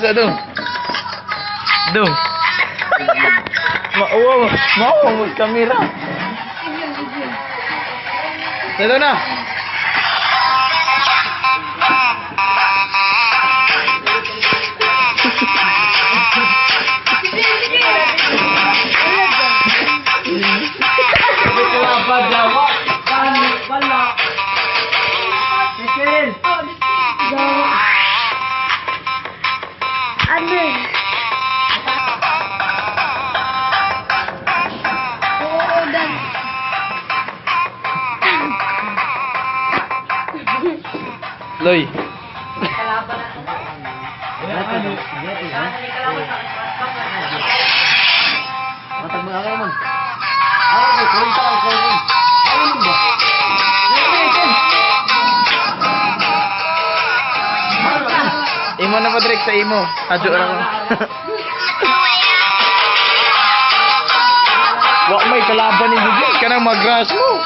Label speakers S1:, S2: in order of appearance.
S1: Sadong. Dong. Mau kamera. Sadong na. Loy. Matag mo ako man. Kurenta lang ko. Imo na Patrick sa imo. Adyo lang. Wa may kalaban ni Bugis kanang magras mo.